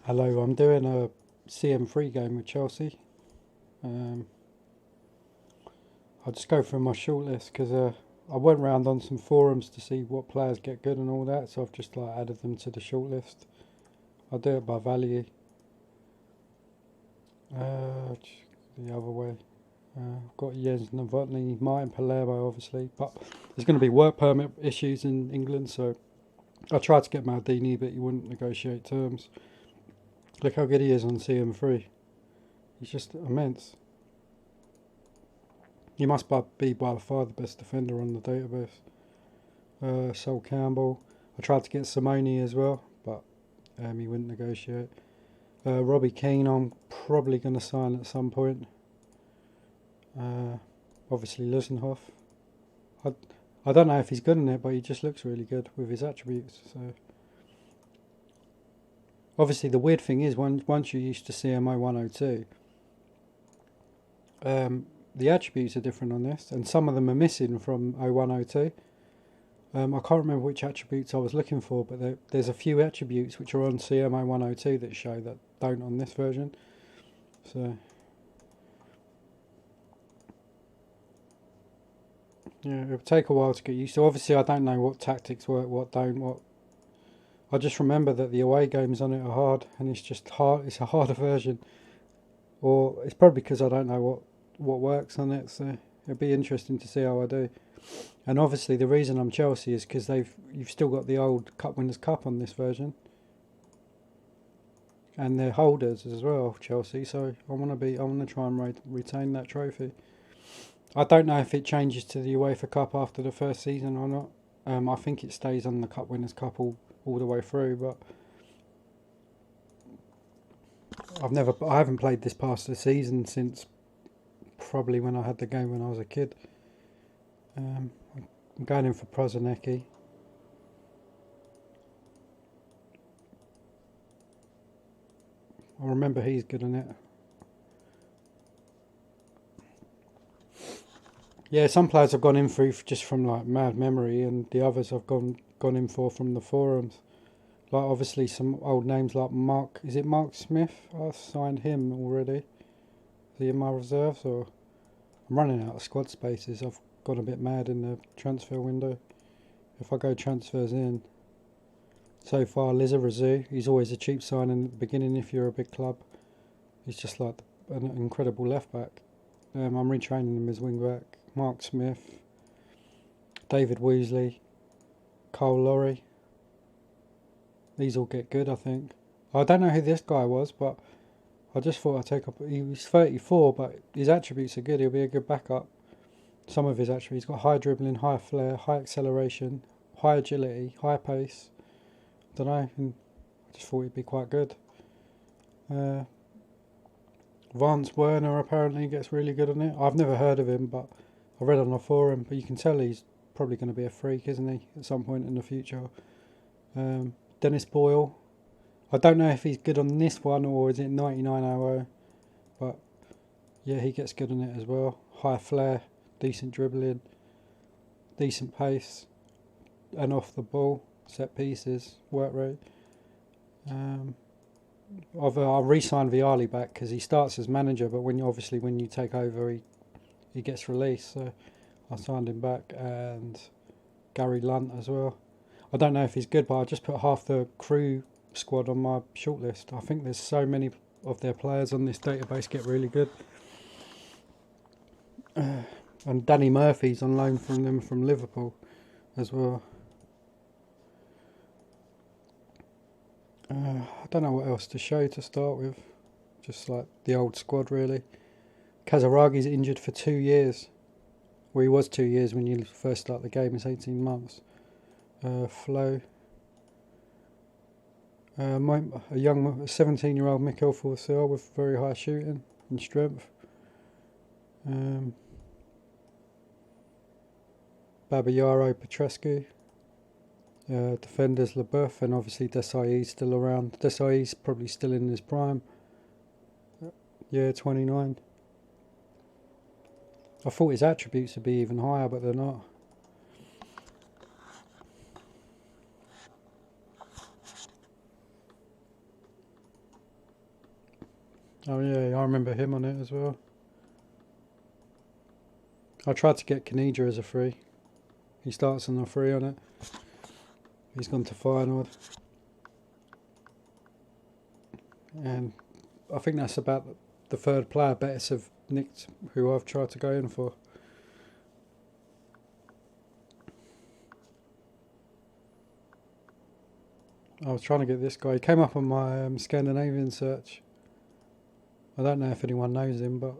Hello, I'm doing a CM3 game with Chelsea. Um, I'll just go through my shortlist because I went round on some forums to see what players get good and all that, so I've just added them to the shortlist. I'll do it by value. The other way. I've got Jens Novotny, Martin Palermo obviously, but there's going to be work permit issues in England, so I tried to get Maldini, but he wouldn't negotiate terms. Look how good he is on CM3. He's just immense. He must be by far the best defender on the database. Sol Campbell. I tried to get Simone as well, but he wouldn't negotiate. Robbie Keane, I'm probably going to sign at some point. Obviously Lusenhoff. I don't know if he's good in it, but he just looks really good with his attributes. So obviously the weird thing is once you're used to CMO 102, the attributes are different on this, and some of them are missing from 0102. I can't remember which attributes I was looking for, but there's a few attributes which are on CMO 102 that show that don't on this version. So yeah, it'll take a while to get used to. Obviously, I don't know what tactics work, what don't. I just remember that the away games on it are hard, and it's just hard. It's a harder version, or it's probably because I don't know what works on it. So it'll be interesting to see how I do. And obviously, the reason I'm Chelsea is because you've still got the old Cup Winners' Cup on this version, and they're holders as well, Chelsea. So I want to try and retain that trophy. I don't know if it changes to the UEFA Cup after the first season or not. I think it stays on the Cup Winners' Cup all the way through, but I haven't played this past the season since probably when I had the game when I was a kid. I'm going in for Prozanecki. I remember he's good in it. Yeah, some players I've gone in for just from mad memory, and the others I've gone in for from the forums. Like obviously some old names like Mark. Is it Mark Smith? I signed him already. Is he in my reserves or? I'm running out of squad spaces. I've gone a bit mad in the transfer window. If I go transfers in, so far Lizarazu, he's always a cheap signing at the beginning if you're a big club. He's just like an incredible left back. I'm retraining him as wing back. Mark Smith, David Woosley, Cole Laurie. These all get good, I think. I don't know who this guy was, but I just thought I'd take up. He was 34, but his attributes are good. He'll be a good backup. Some of his attributes: he's got high dribbling, high flair, high acceleration, high agility, high pace. I don't know. I just thought he'd be quite good. Vance Werner apparently gets really good on it. I've never heard of him, but I read on a forum. But you can tell he's probably going to be a freak, isn't he? At some point in the future. Dennis Boyle. I don't know if he's good on this one or is it 9900, but yeah, he gets good on it as well. High flair, decent dribbling, decent pace, and off the ball, set pieces, work rate. I've re-signed Vialli back because he starts as manager, but when you take over, he gets released. So I signed him back, and Gary Lunt as well. I don't know if he's good, but I just put half the crew squad on my shortlist. I think there's so many of their players on this database get really good. And Danny Murphy's on loan from them from Liverpool as well. I don't know what else to show to start with. Just like the old squad really. Kazaragi's injured for 2 years. Well, he was 2 years when you first start the game. It's 18 months. Flo. A 17-year-old Mikel Forsyth with very high shooting and strength. Babayaro Petrescu. Defenders LeBeuf, and obviously Desailly's still around. Desailly's probably still in his prime. Yeah, 29. I thought his attributes would be even higher, but they're not. Oh yeah, I remember him on it as well. I tried to get Kanija as a free. He starts on a free on it. He's gone to Feyenoord. And I think that's about the third player Betis have nicked who I've tried to go in for. I was trying to get this guy. He came up on my Scandinavian search. I don't know if anyone knows him, but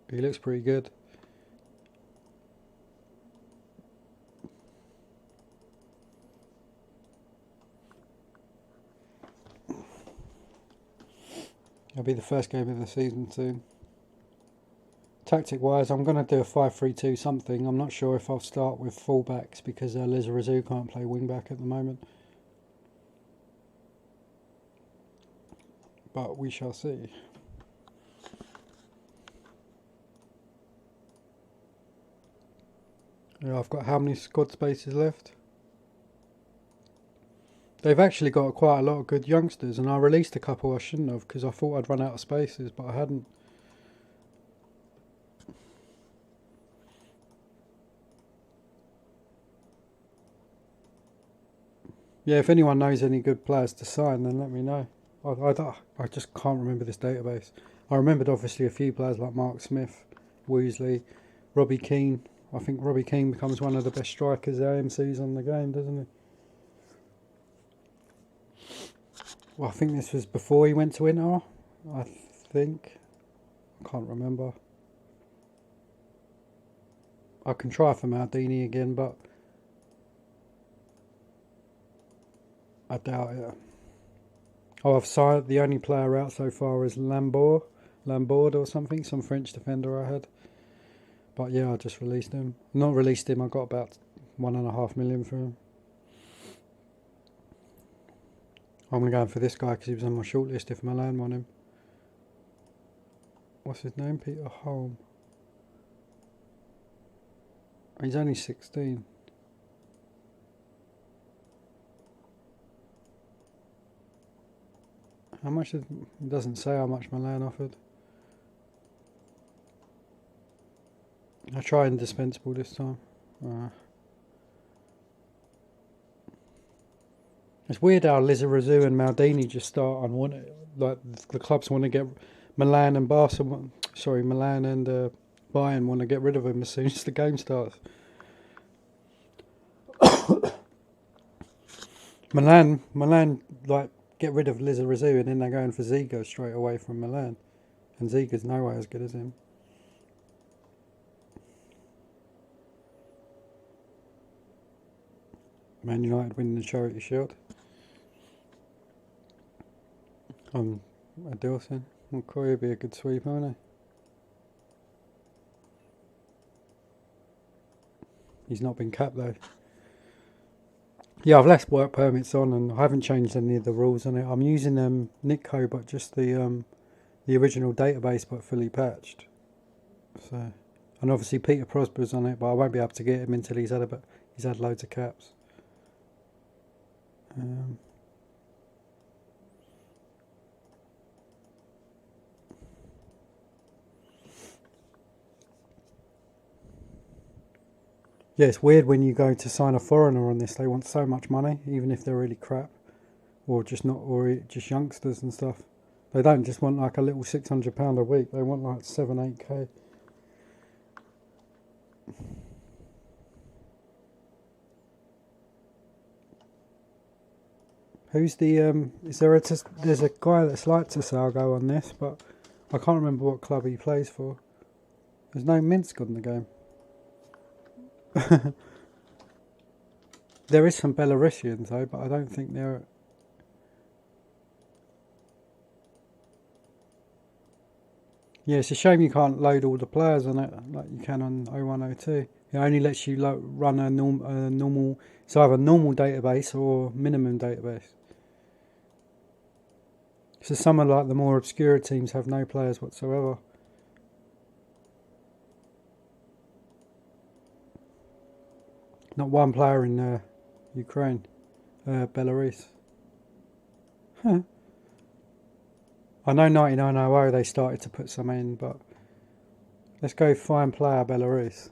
he looks pretty good. It'll be the first game of the season soon. Tactic wise, I'm going to do a 5-3-2 something. I'm not sure if I'll start with fullbacks because Lizarazu can't play wing back at the moment. But we shall see. Yeah, I've got how many squad spaces left? They've actually got quite a lot of good youngsters, and I released a couple I shouldn't have because I thought I'd run out of spaces, but I hadn't. Yeah, if anyone knows any good players to sign, then let me know. I just can't remember this database. I remembered obviously a few players like Mark Smith, Woosley, Robbie Keane. I think Robbie Keane becomes one of the best strikers the AMC's on the game, doesn't he? Well, I think this was before he went to Inter. I think. I can't remember. I can try for Maldini again, but I doubt it. Oh, I've signed the only player out so far is Lambord or something, some French defender I had. But yeah, I just released him. Not released him, I got about 1.5 million for him. I'm going to go for this guy because he was on my shortlist if Milan want him. What's his name? Peter Holm. He's only 16. How much? It doesn't say how much Milan offered. I try indispensable this time. It's weird how Lizarazu and Maldini just start on one. Like the clubs want to get Milan and Barcelona. Sorry, Milan and Bayern want to get rid of him as soon as the game starts. Milan, like get rid of Lizarazu and then they're going for Zigo straight away from Milan, and Zigo's nowhere as good as him. Man United winning the Charity Shield. Adilson. Well, Corey would be a good sweeper, wouldn't he? He's not been capped though. Yeah, I've left work permits on and I haven't changed any of the rules on it. I'm using Nitco, but just the original database, but fully patched. So, and obviously Peter Prosper's on it, but I won't be able to get him until he's had loads of caps. Yeah, it's weird when you go to sign a foreigner on this. They want so much money, even if they're really crap, or just just youngsters and stuff. They don't just want like a little £600 a week. They want like 7-8k. Who's the Is there there's a guy that's like Tsago on this, but I can't remember what club he plays for. There's no Minsk on the game. There is some Belarusians though, but I don't think they're. Yeah, it's a shame you can't load all the players on it like you can on 0102. It only lets you run a normal. It's either normal database or minimum database. So some of like the more obscure teams have no players whatsoever. Not one player in Ukraine, Belarus. Huh. I know 9900 they started to put some in, but let's go fine player Belarus.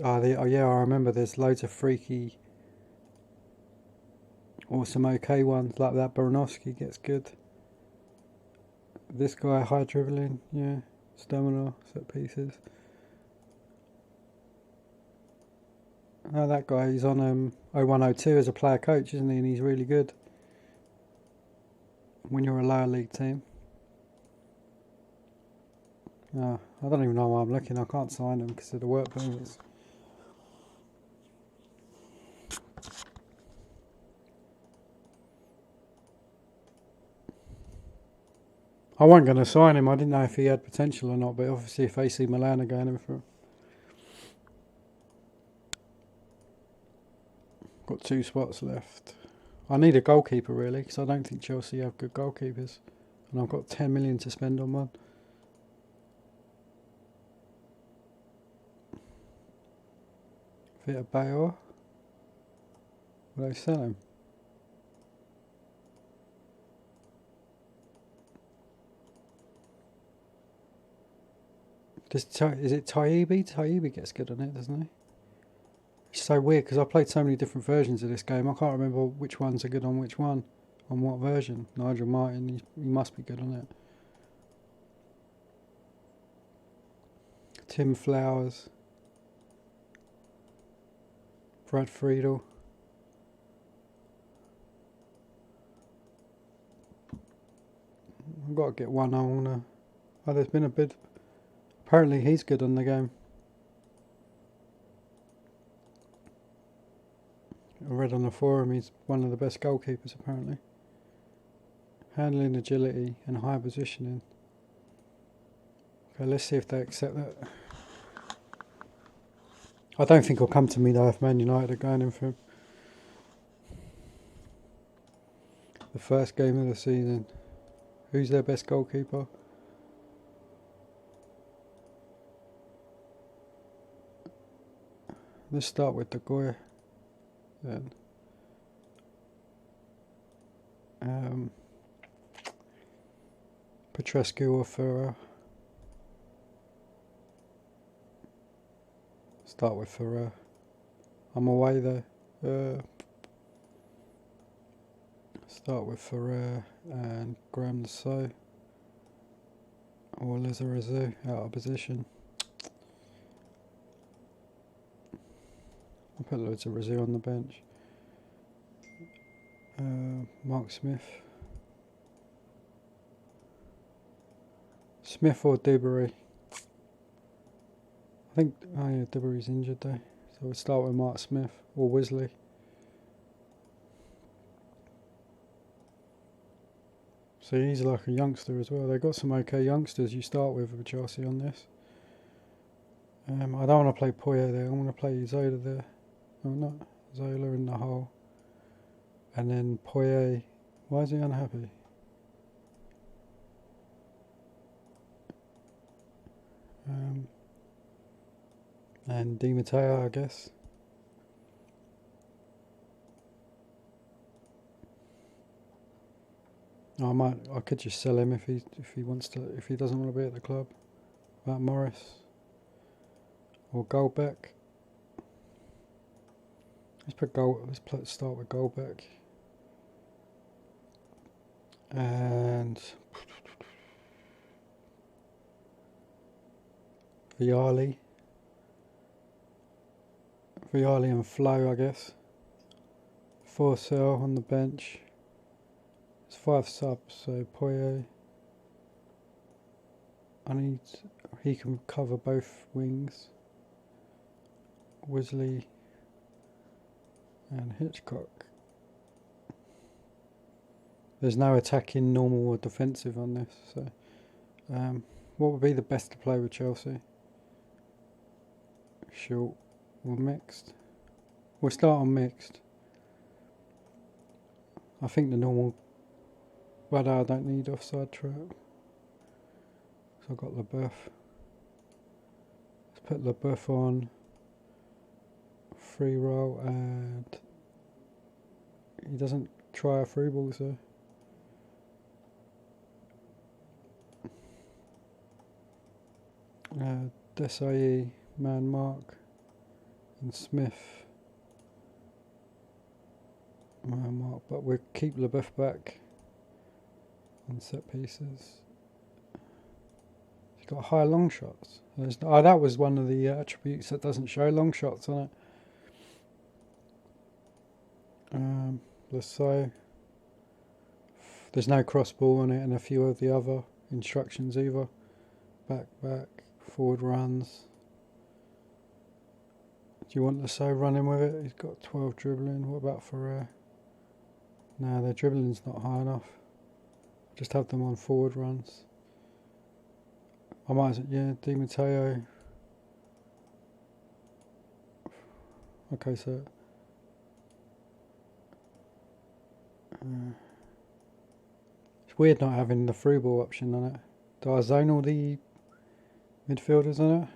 Oh yeah, I remember there's loads of freaky or some okay ones, like that Baranovsky gets good. This guy, high dribbling, yeah. Stamina, set pieces. Oh, that guy, he's on 0102 as a player coach, isn't he? And he's really good when you're a lower league team. I don't even know why I'm looking. I can't sign him because of the work permits. I wasn't going to sign him. I didn't know if he had potential or not, but obviously if AC Milan are going in for him. Got 2 spots left. I need a goalkeeper really, because I don't think Chelsea have good goalkeepers. And I've got 10 million to spend on one. Vita Bayor. Will they sell him? Is it Taibbi? Taibbi gets good on it, doesn't he? It's so weird because I played so many different versions of this game. I can't remember which ones are good on which one. On what version? Nigel Martin, he must be good on it. Tim Flowers. Brad Friedel. I've got to get one on. Oh, there's been a bit. Apparently he's good on the game. I read on the forum he's one of the best goalkeepers apparently. Handling, agility and high positioning. Okay, let's see if they accept that. I don't think he'll come to me though if Man United are going in for him. The first game of the season. Who's their best goalkeeper? Let's start with De Gea then. Petrescu or Ferrer? Start with Ferrer. I'm away though. Start with Ferrer and Graham So. Or Lizarazu out of position. I'll put Lizarazu on the bench. Mark Smith. Smith or Dewberry? I think, oh yeah, Dewberry's injured though. So we'll start with Mark Smith or Wesley. So he's like a youngster as well. They've got some okay youngsters you start with Chelsea on this. I don't want to play Poya there. I want to play Zola there. No, not Zola in the hole. And then Poya. Why is he unhappy? And Di Matteo, I guess. I could just sell him if he wants to, if he doesn't want to be at the club. Matt Morris or Goldbeck. Let's start with Goldbeck. And Viali and Flo, I guess. 4 sell on the bench. It's 5 subs, so Poye. He can cover both wings. Wesley and Hitchcock. There's no attacking, normal or defensive on this. So, what would be the best to play with Chelsea? Short or mixed? We'll start on mixed. I think the normal. Well, I don't need offside trap. So I've got LeBeuf. Let's put LeBeuf on. Free roll and he doesn't try a through ball, so. Desai, Man Mark, and Smith. Man Mark, but we'll keep LeBeuf back on set pieces. He's got high long shots. That was one of the attributes that doesn't show long shots on it. Let's say there's no cross ball on it, and a few of the other instructions either. Back, forward runs. Do you want Lasso running with it? He's got 12 dribbling. What about Ferrer? No, their dribbling's not high enough. Just have them on forward runs. I might, yeah, Di Matteo. Okay, so it's weird not having the through ball option on it. Do I zone all the midfielders on it?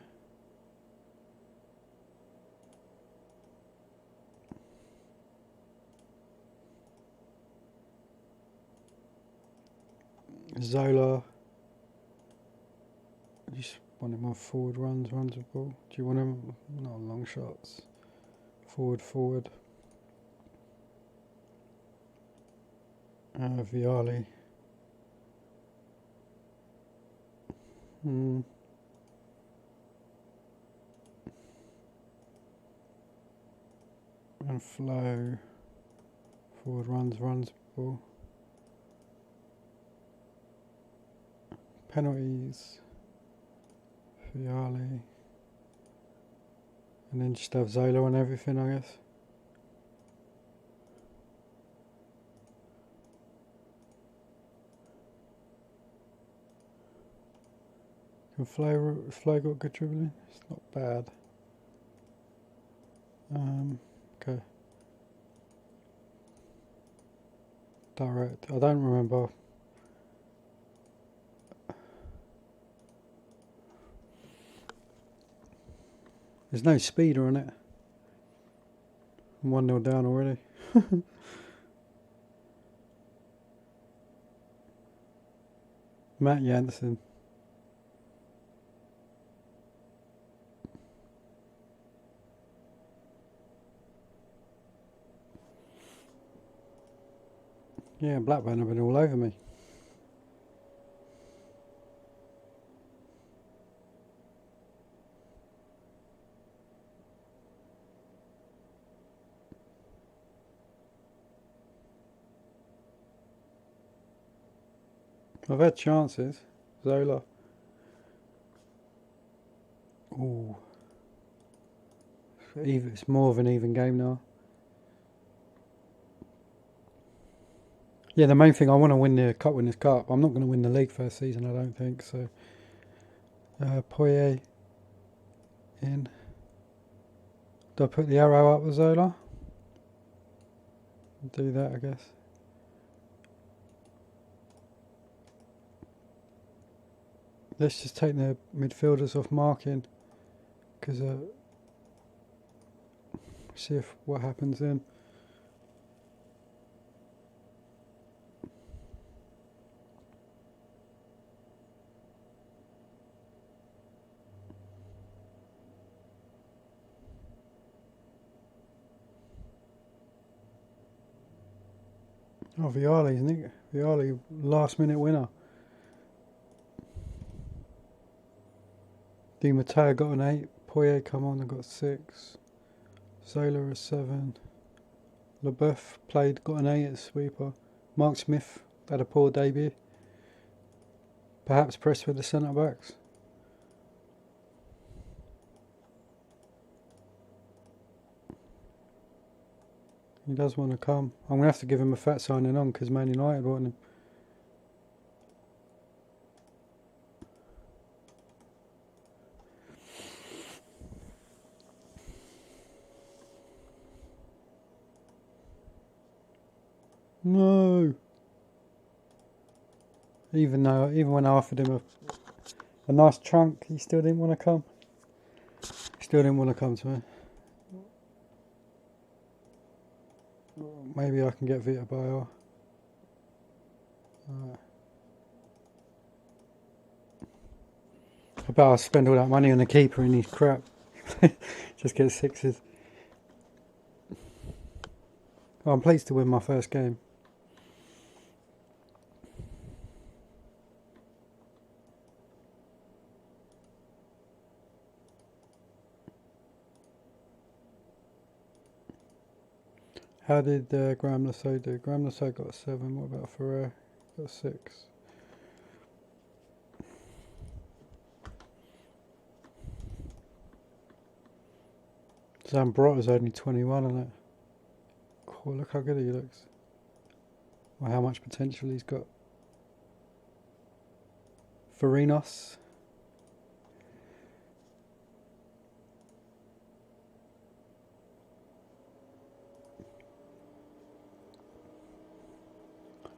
Zola. You just want him on forward runs with ball. Do you want him not on long shots? Forward. Viali. And Flow. Forward runs with ball. Penalties. Viali. And then just have Zola on everything, I guess. Can Flo got good dribbling? It's not bad. Okay. Direct. I don't remember. There's no speeder on it. I'm 1-0 down already. Matt Jansen. Yeah, Blackburn have been all over me. I've had chances. Zola. Ooh. It's more of an even game now. Yeah, the main thing, I want to win the Cup Winners' Cup. I'm not going to win the league first season, I don't think. So, Poirier in. Do I put the arrow up with Zola? Do that, I guess. Let's just take the midfielders off marking, because see what happens then. Oh, Viali, isn't it? Viali, last minute winner. Di Matteo got an 8. Poirier come on and got 6. Zola a 7. LeBeuf got an 8 at sweeper. Mark Smith had a poor debut. Perhaps pressed with the centre backs. He does want to come. I'm going to have to give him a fat signing on because Man United want him. No. Even when I offered him a nice chunk, he still didn't want to come. Still didn't want to come to me. Maybe I can get Vita Bayer. I bet I'll spend all that money on a keeper and he's crap. Just get sixes. Oh, I'm pleased to win my first game. How did Graham Lasso do? Graham Lasso got a 7. What about Ferrer? Got a 6. Zambrotta's only 21 on it. Oh, look how good he looks. Or how much potential he's got. Farinos.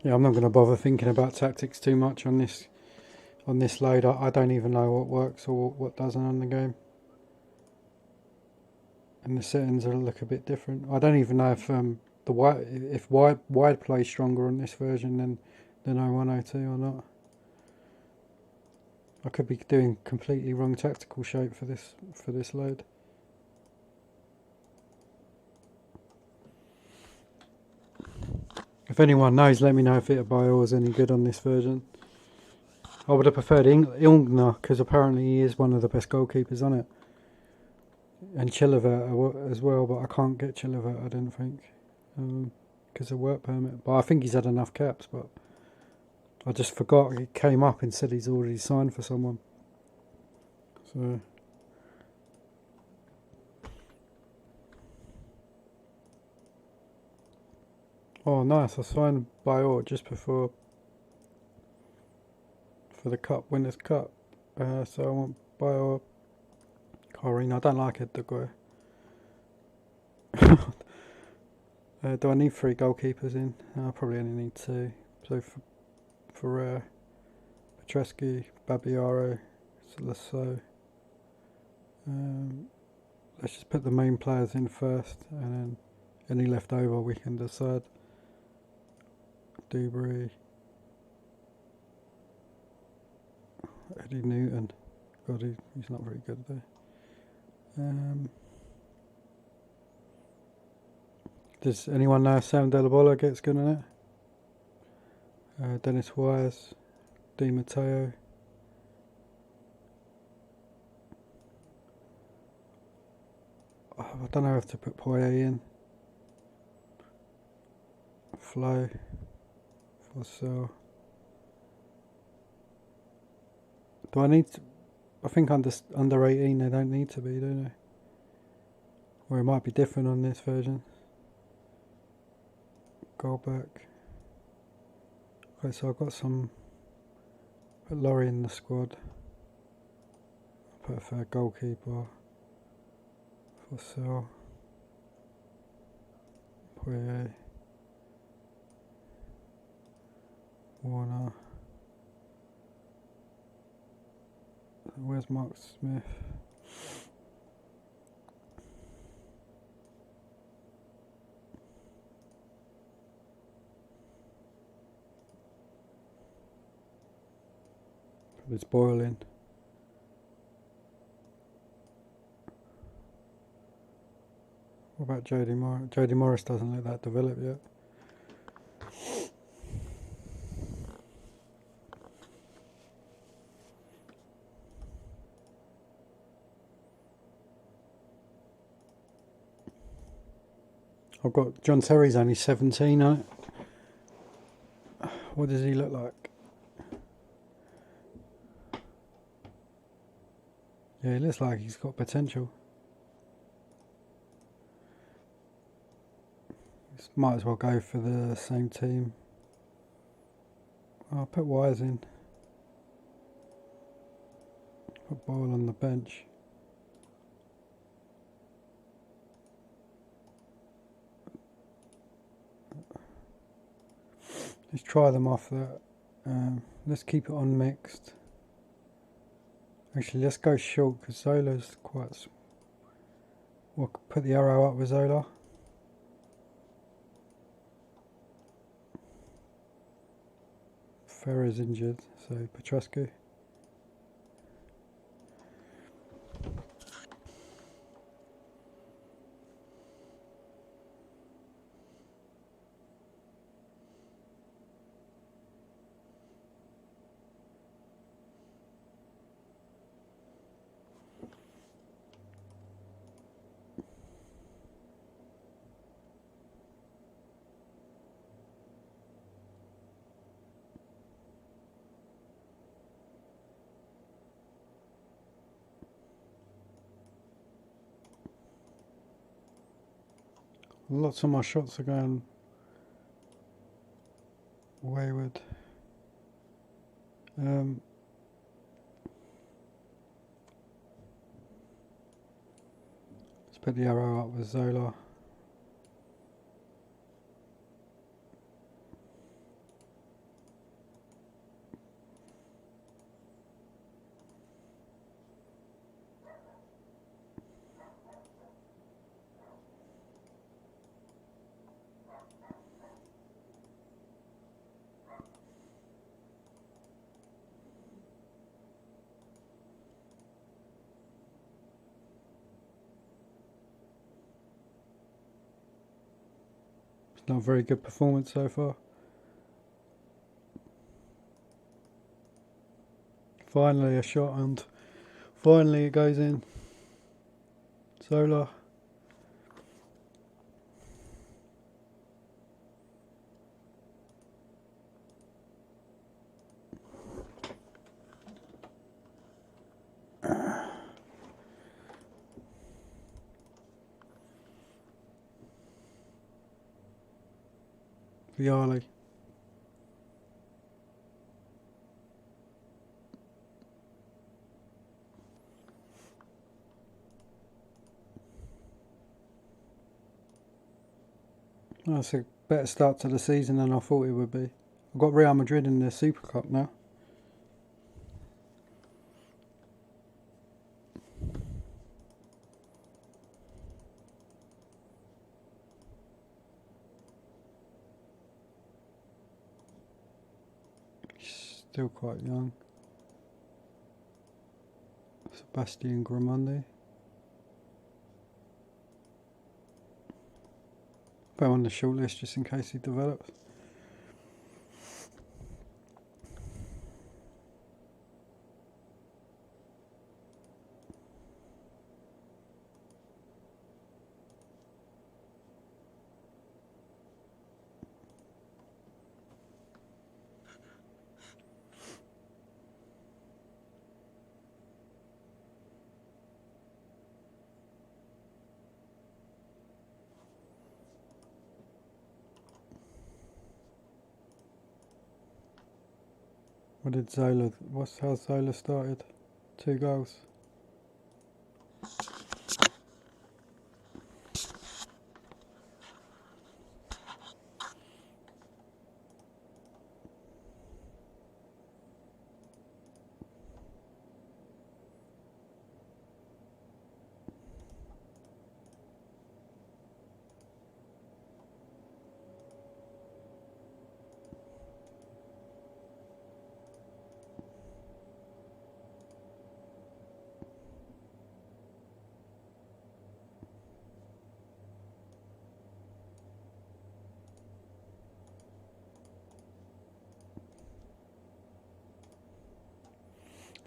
Yeah, I'm not going to bother thinking about tactics too much on this load. I don't even know what works or what doesn't on the game. And the settings will look a bit different. I don't even know if wide plays stronger on this version than 0102 or not. I could be doing completely wrong tactical shape for this load. If anyone knows, let me know if Itabayo was any good on this version. I would have preferred Ilgner, because apparently he is one of the best goalkeepers on it. And Chilivert as well, but I can't get Chilivert, I don't think. Because of work permit. But I think he's had enough caps, but I just forgot. He came up and said he's already signed for someone. So... Oh, nice. I signed Bayor just before for the Cup, Winners' Cup. So I want Bayor, Corrine. I don't like it, the guy. Do I need 3 goalkeepers in? I probably only need 2. So for Petrescu, Babiaro, Lasso. Let's just put the main players in first, and then any left over we can decide. Dewberry, Eddie Newton. God, he's not very good though. Does anyone know if Sam Delabola gets good in it? Dennis Wise, Di Matteo. I don't know if to put Poirier in. Flo. So, do I need to? I think under 18 they don't need to be, do they? Or it might be different on this version. Go back. Okay, so I've got some. Put Laurie in the squad. I'll put a third goalkeeper. For sale. Poirier. Warner. Where's Mark Smith? Put this Boyle in. What about Jody Morris? Jody Morris doesn't let that develop yet. I've got John Terry's only 17 on it. What does he look like? Yeah, he looks like he's got potential. Might as well go for the same team. I'll put Wise in. Put Boyle on the bench. Let's try them off that. Let's keep it on mixed. Actually, let's go short because Zola's quite... We'll put the arrow up with Zola. Ferrer's injured, so Petrescu. Lots of my shots are going wayward. Let's put the arrow up with Zola. Not a very good performance so far. Finally a shot and finally it goes in. Zola. Viali. That's a better start to the season than I thought it would be. I've got Real Madrid in the Super Cup now. Still quite young. Sebastian Grimandi. Put him on the short list just in case he develops. What did Zola? What's how Zola started? 2 goals.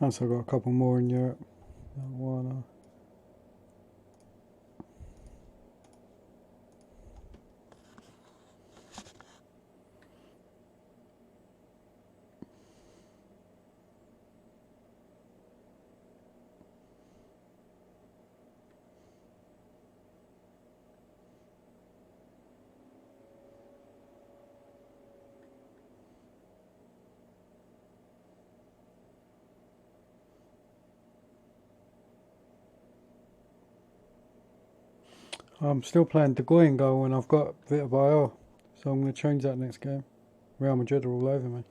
Also got a couple more in Europe. One. I'm still playing De Gea in goal and I've got Vita Bayer, so I'm going to change that next game. Real Madrid are all over me.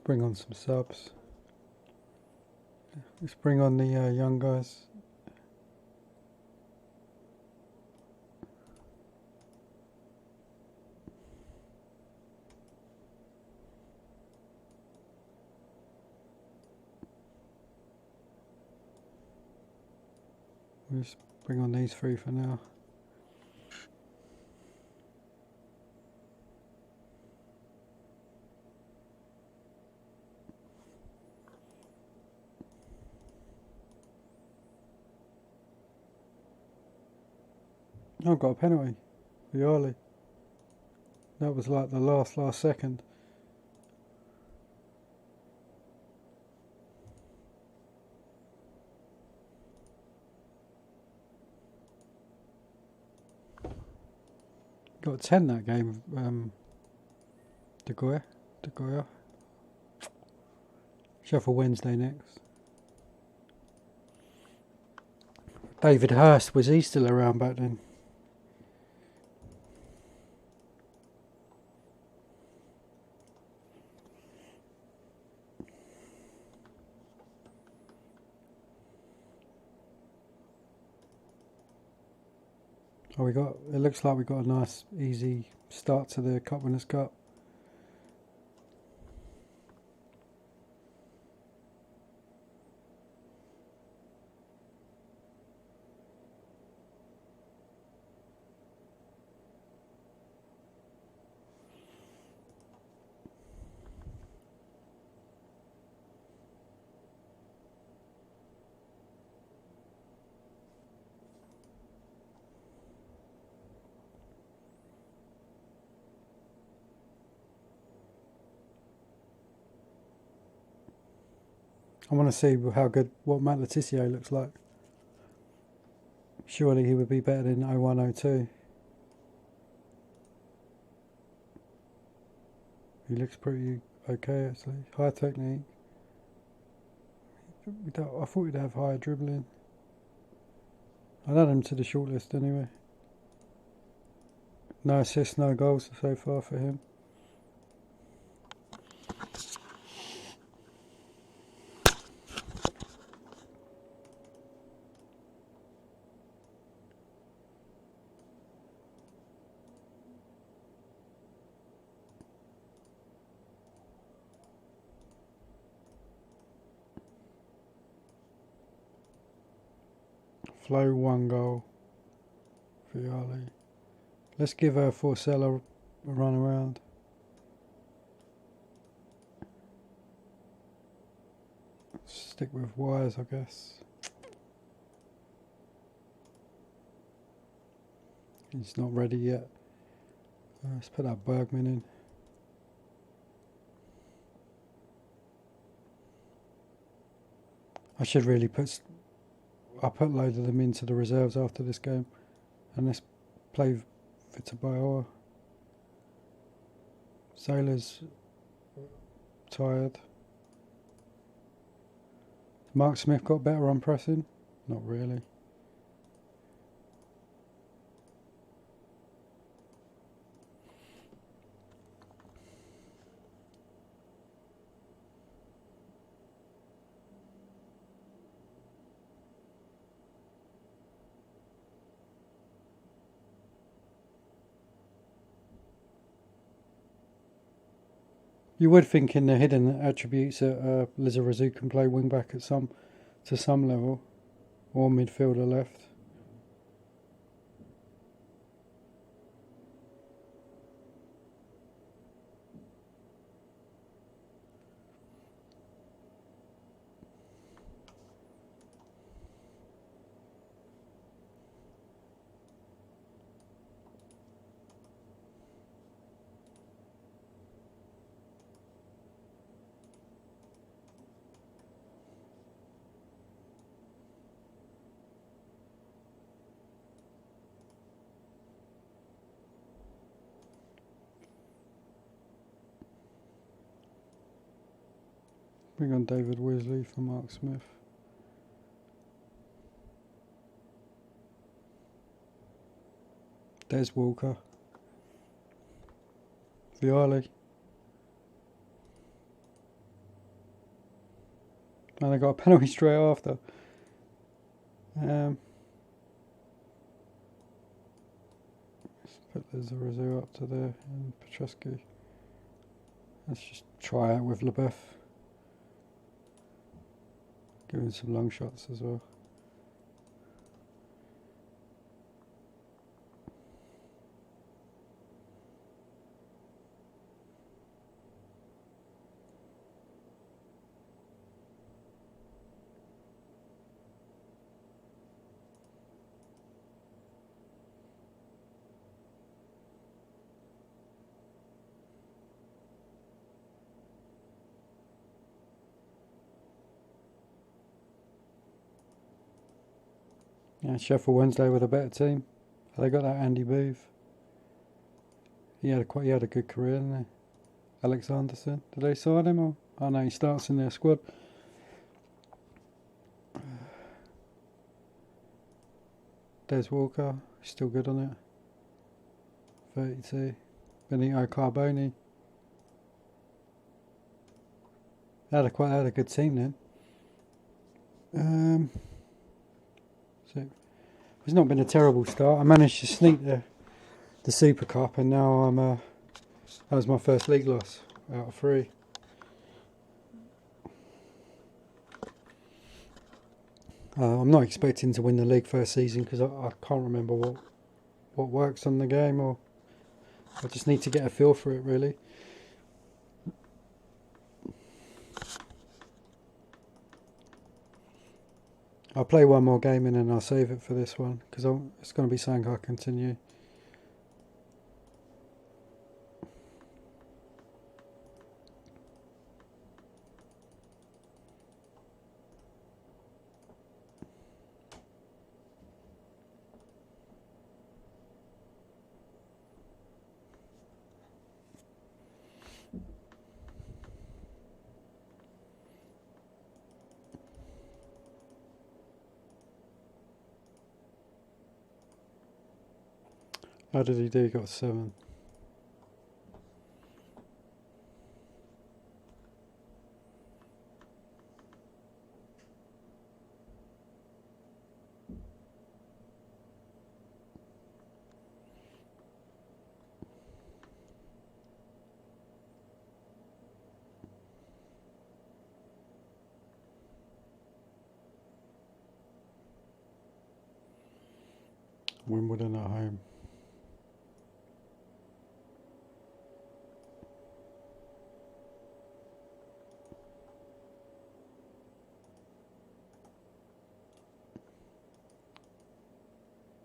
Bring on some subs. Let's bring on the young guys. We'll just bring on these three for now. I've got a penalty. Viali. That was like the last second. Got 10 that game. De Goya. Sheffield Wednesday next. David Hurst, was he still around back then? Oh, it looks like we got a nice easy start to the Cup Winners' Cup. I want to see what Matt Letizia looks like. Surely he would be better than 0102. He looks pretty okay actually. High technique. I thought he'd have higher dribbling. I'd add him to the shortlist anyway. No assists, no goals so far for him. Flo 1 goal. Viali. Let's give Forcella a run around. Stick with Wise, I guess. He's not ready yet. Let's put that Bergman in. I should really I'll put a load of them into the reserves after this game. And let's play Vitabaioa. Sailor's tired. Mark Smith got better on pressing? Not really. You would think in the hidden attributes that Lizarazu can play wing back to some level, or midfielder left. Bring on David Wesley for Mark Smith. Des Walker. Viali. And they got a penalty straight after. Let's put the Zarazu up to there and Petrescu. Let's just try out with Leboeuf. Give him some long shots as well. Yeah, Sheffield Wednesday with a better team. They got that Andy Booth. He had a good career, didn't he? Alex Anderson. Did they sign him or? Oh no, he starts in their squad. Des Walker, still good on it. 32. Benito Carboni. They had a good team then. So it's not been a terrible start. I managed to sneak the Super Cup, and now that was my first league loss out of 3. I'm not expecting to win the league first season because I can't remember what works on the game, or I just need to get a feel for it really. I'll play one more game and then I'll save it for this one because it's going to be something I continue. How did he do? He got 7. Wimbledon at home.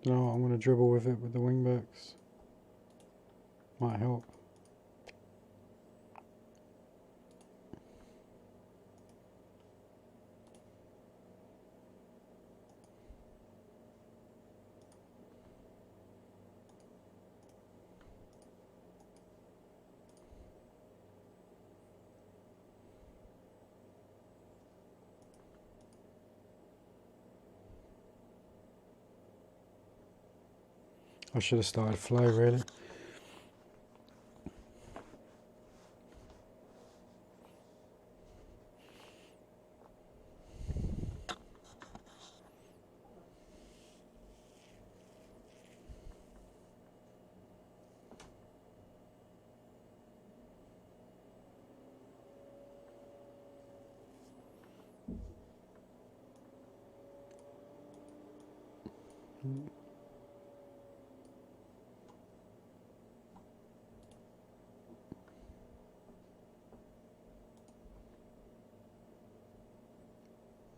You know what, I'm going to dribble with it with the wing backs. Might help. I should have started flow really.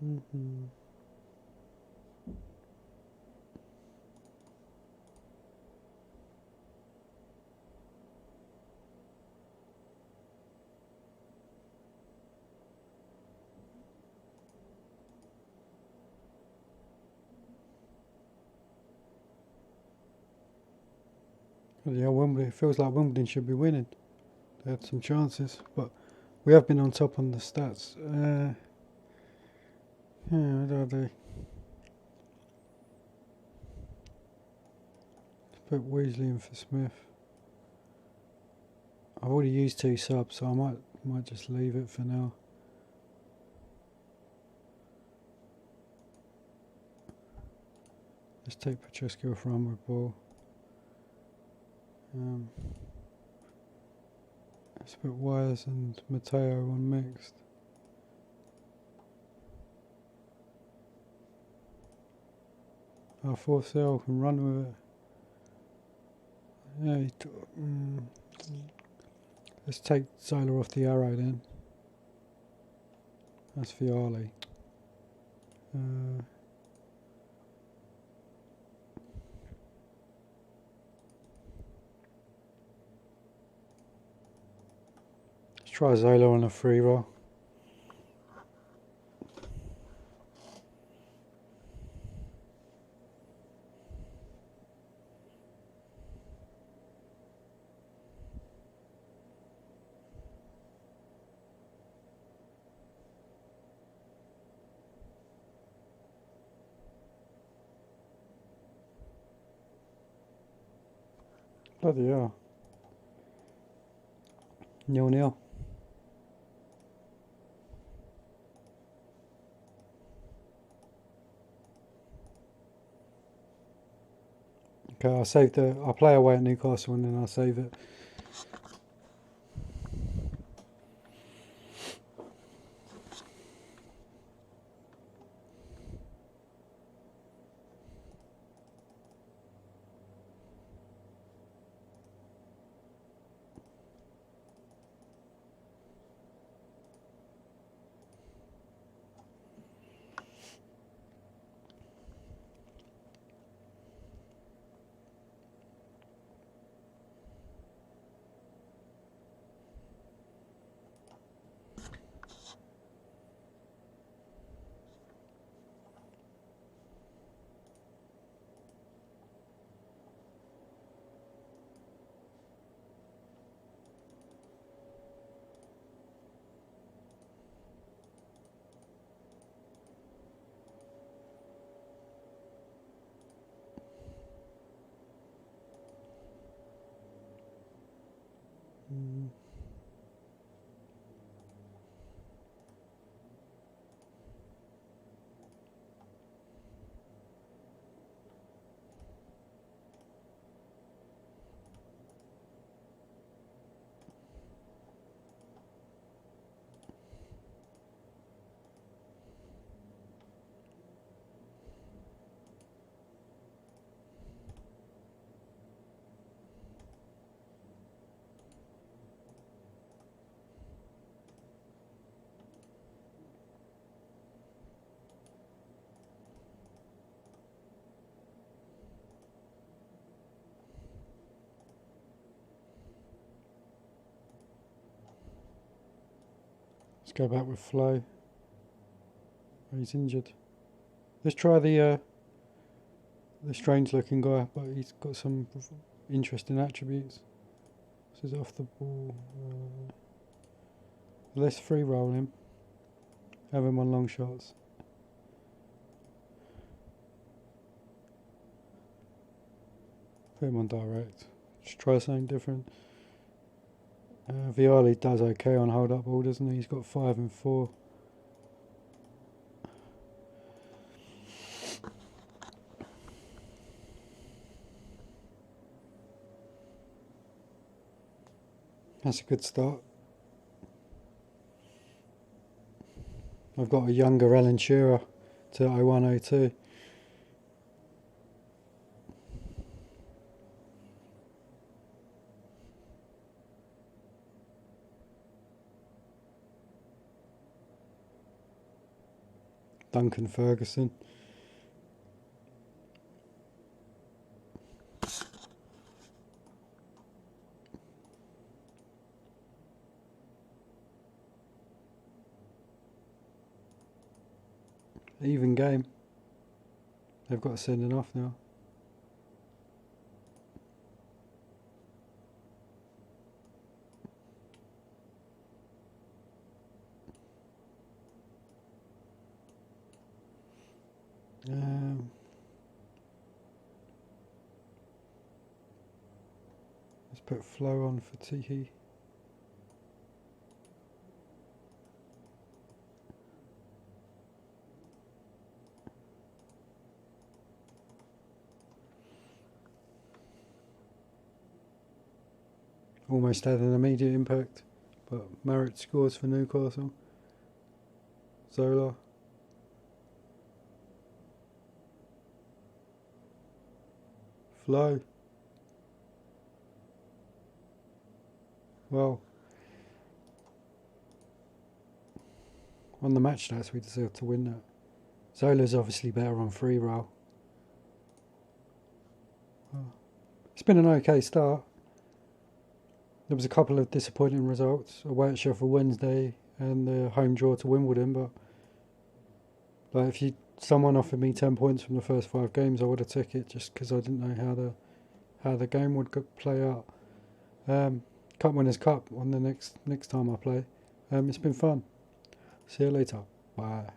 Mm-hmm. Yeah, Wimbledon. It feels like Wimbledon should be winning. They had some chances, but we have been on top on the stats. Yeah, what do I do? Let's put Weasley in for Smith. I've already used 2 subs, so I might just leave it for now. Let's take Petrescu off run with ball. Let's put Wires and Matteo on mixed. Our 4-cell can run with it. Yeah, let's take Zola off the arrow then. That's Viali. Let's try Zola on a free roll. Bloody hell. 0-0. Okay, I'll play away at Newcastle and then I'll save it. Let's go back with Flo. He's injured. Let's try the strange looking guy, but he's got some interesting attributes. This is off the ball. Let's free roll him. Have him on long shots. Put him on direct. Just try something different. Viali does okay on hold up ball, doesn't he? He's got 5 and 4. That's a good start. I've got a younger Alan Shearer to 0102. Duncan Ferguson. Even game. They've got a sending off now. Let's put Flo on for Tihi. almost had an immediate impact. But Merritt scores for Newcastle. Zola. Flo. Well, on the match stats, we deserve to win that. Zola's obviously better on free roll. It's been an okay start. There was a couple of disappointing results. Away at Sheffield Wednesday and the home draw to Wimbledon, but like if someone offered me 10 points from the first 5 games, I would have took it just because I didn't know how the game would play out. Cup Winners' Cup on the next time I play. It's been fun. See you later. Bye.